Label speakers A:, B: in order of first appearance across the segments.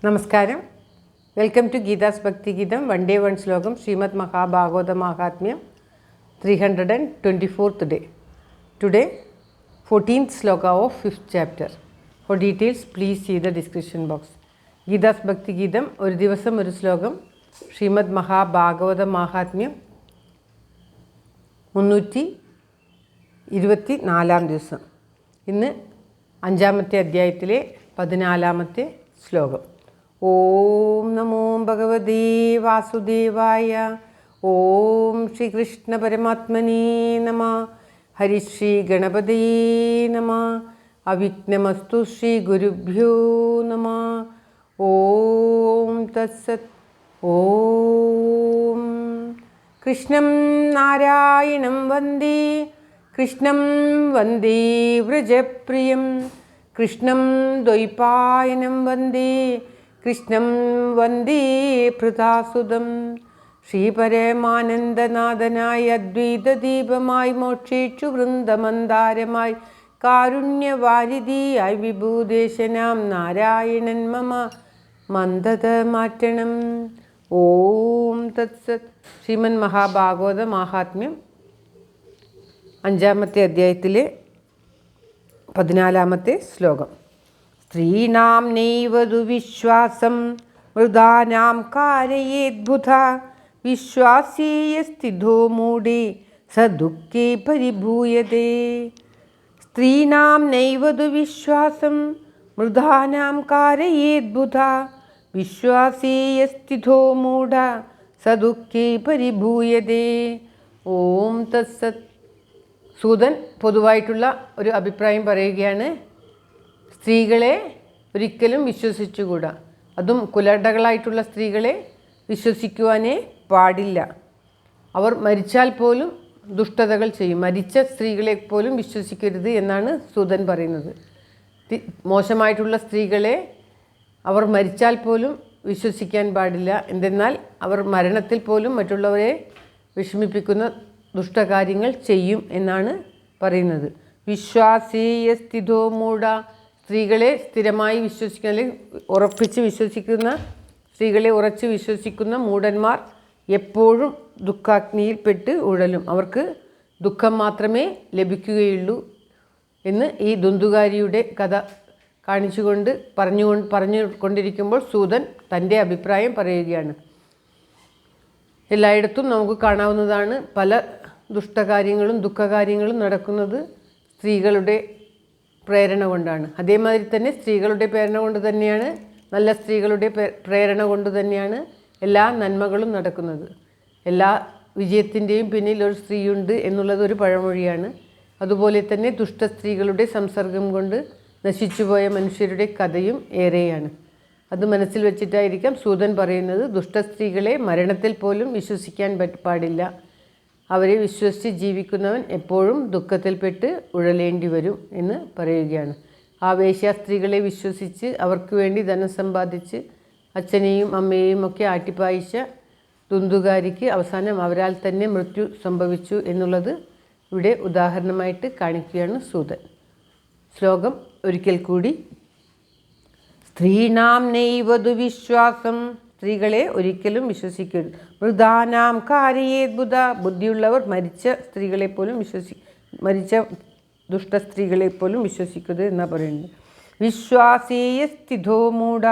A: നമസ്കാരം. Welcome to Geetha's ഭക്തിഗീതം. One day one ശ്ലോകം. ശ്രീമദ് മഹാഭാഗവത മാഹാത്മ്യം 324th day. Today 14th sloka of 5th chapter. For details please see the description box. Geetha's Bhakthigeetham ഒരു ദിവസം ഒരു ശ്ലോകം. ശ്രീമദ് മഹാഭാഗവത മാഹാത്മ്യം 324 ദിവസം. ഇന്ന് 5ാമത്തെ അധ്യായത്തിലെ 14ാമത്തെ ശ്ലോകം. ഓം നമോ ഭഗവതേ വാസുദേവായ. ഓം ശ്രീകൃഷ്ണ പരമാത്മനേ നമ. ഹരിശ്രീ ഗണപതയേ നമ. അവിഘ്നമസ്തു ശ്രീ ഗുരുഭ്യോ നമ. ഓം തത്സത്. ഓം കൃഷ്ണം നാരായണം വന്ദേ. കൃഷ്ണം വന്ദേ വ്രജപ്രിയം. കൃഷ്ണം ദ്വൈപായനം വന്ദേ. കൃഷ്ണം വന്ദേ പൃഥാസുതം. ശ്രീപരമാനന്ദനാഥനായി അദ്വൈതദീപമായി മോക്ഷേക്ഷു വൃന്ദമന്ദാരമായി കാരുണ്യവാരിധിയായി വിഭൂദേശനാം നാരായണൻ മമ മന്ദത മാറ്റണം. ഓം തത്സത്. ശ്രീമൻ മഹാഭാഗവത മാഹാത്മ്യം 5ാമത്തെ അധ്യായത്തിലെ 14ാമത്തെ ശ്ലോകം. സ്ത്രീണാം നൈവതു വിശ്വാസം മൃദാനാം കാരയേദ്ബുധ. വിശ്വാസീയ സ്ഥിതോ മൂഢേ സ ദുഃഖേ പരിഭൂയതേ. സ്ത്രീണാം നൈവതു വിശ്വാസം മൃദാനാം കാരയേദ്ബുധ. വിശ്വാസീയ സ്ഥിതോ മൂഢ സ ദുഃഖേ പരിഭൂയതേ. ഓം തത്സത്. സൂതൻ പൊതുവായിട്ടുള്ള ഒരു അഭിപ്രായം പറയുകയാണ്. സ്ത്രീകളെ ഒരിക്കലും വിശ്വസിച്ചുകൂടാ. അതും കുലടകളായിട്ടുള്ള സ്ത്രീകളെ വിശ്വസിക്കുവാനേ പാടില്ല. അവർ മരിച്ചാൽ പോലും ദുഷ്ടതകൾ ചെയ്യും. മരിച്ച സ്ത്രീകളെ പോലും വിശ്വസിക്കരുത് എന്നാണ് സൂതൻ പറയുന്നത്. മോശമായിട്ടുള്ള സ്ത്രീകളെ അവർ മരിച്ചാൽ പോലും വിശ്വസിക്കാൻ പാടില്ല. എന്തെന്നാൽ അവർ മരണത്തിൽ പോലും മറ്റുള്ളവരെ വിഷമിപ്പിക്കുന്ന ദുഷ്ടകാര്യങ്ങൾ ചെയ്യും എന്നാണ് പറയുന്നത്. വിശ്വാസീയ സ്ഥിതോ മൂഢ. സ്ത്രീകളെ സ്ഥിരമായി വിശ്വസിക്കുന്ന, അല്ലെങ്കിൽ ഉറപ്പിച്ച് വിശ്വസിക്കുന്ന, സ്ത്രീകളെ ഉറച്ച് വിശ്വസിക്കുന്ന മൂഢന്മാർ എപ്പോഴും ദുഃഖാഗ്നിയിൽപ്പെട്ട് ഉഴലും. അവർക്ക് ദുഃഖം മാത്രമേ ലഭിക്കുകയുള്ളൂ എന്ന് ഈ ദുന്ദുകാരിയുടെ കഥ പറഞ്ഞുകൊണ്ടിരിക്കുമ്പോൾ സൂതൻ തൻ്റെ അഭിപ്രായം പറയുകയാണ്. എല്ലായിടത്തും നമുക്ക് കാണാവുന്നതാണ്, പല ദുഷ്ടകാര്യങ്ങളും ദുഃഖകാര്യങ്ങളും നടക്കുന്നത് സ്ത്രീകളുടെ പ്രേരണ കൊണ്ടാണ്. അതേമാതിരി തന്നെ സ്ത്രീകളുടെ പ്രേരണ കൊണ്ട് തന്നെയാണ്, നല്ല സ്ത്രീകളുടെ പ്രേരണ കൊണ്ട് തന്നെയാണ് എല്ലാ നന്മകളും നടക്കുന്നത്. എല്ലാ വിജയത്തിൻ്റെയും പിന്നിൽ ഒരു സ്ത്രീയുണ്ട് എന്നുള്ളത് ഒരു പഴമൊഴിയാണ്. അതുപോലെ തന്നെ ദുഷ്ട സ്ത്രീകളുടെ സംസർഗം കൊണ്ട് നശിച്ചുപോയ മനുഷ്യരുടെ കഥയും ഏറെയാണ്. അത് മനസ്സിൽ വെച്ചിട്ടായിരിക്കാം സൂതൻ പറയുന്നത്, ദുഷ്ട സ്ത്രീകളെ മരണത്തിൽ പോലും വിശ്വസിക്കാൻ പാടില്ല. അവരെ വിശ്വസിച്ച് ജീവിക്കുന്നവൻ എപ്പോഴും ദുഃഖത്തിൽപ്പെട്ട് ഉഴലേണ്ടി വരും എന്ന് പറയുകയാണ്. ആ വേശ്യാസ്ത്രീകളെ വിശ്വസിച്ച് അവർക്ക് വേണ്ടി ധനം സമ്പാദിച്ച് അച്ഛനെയും അമ്മയെയും ഒക്കെ ആട്ടിപ്പായിച്ച ദുന്ദുകാരിക്ക് അവസാനം അവരാൽ തന്നെ മൃത്യു സംഭവിച്ചു എന്നുള്ളത് ഇവിടെ ഉദാഹരണമായിട്ട് കാണിക്കുകയാണ് സൂതൻ. ശ്ലോകം ഒരിക്കൽ കൂടി. സ്ത്രീണാം നൈവതു വിശ്വാസം. സ്ത്രീകളെ ഒരിക്കലും വിശ്വസിക്കരുത്. മൃദാനാം കാരയേദ്ബുധ. ബുദ്ധിയുള്ളവർ മരിച്ച സ്ത്രീകളെപ്പോലും മരിച്ച ദുഷ്ട സ്ത്രീകളെപ്പോലും വിശ്വസിക്കരുത് എന്നാണ് പറയുന്നത്. വിശ്വാസീയ സ്ഥിതോ മൂഢ.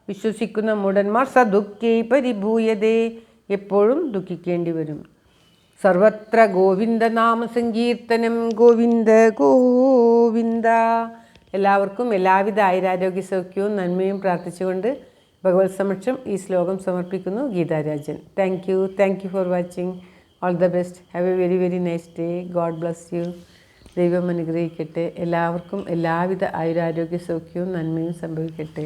A: വിശ്വസിക്കുന്ന മൂഢന്മാർ സ ദുഃഖേ പരിഭൂയതേ. എപ്പോഴും ദുഃഖിക്കേണ്ടി വരും. സർവത്ര ഗോവിന്ദ നാമ സങ്കീർത്തനം. ഗോവിന്ദ ഗോവിന്ദ. എല്ലാവർക്കും എല്ലാവിധ ആയുരാരോഗ്യ സൗഖ്യവും നന്മയും പ്രാർത്ഥിച്ചുകൊണ്ട് ഭഗവത് സമക്ഷം ഈ ശ്ലോകം സമർപ്പിക്കുന്നു. Geetha Rajan. Thank you for watching. All the best. Have A very very nice day. God bless you. ദൈവം അനുഗ്രഹിക്കട്ടെ. എല്ലാവർക്കും എല്ലാവിധ ആയുരാരോഗ്യ സൗഖ്യവും നന്മയും സംഭവിക്കട്ടെ.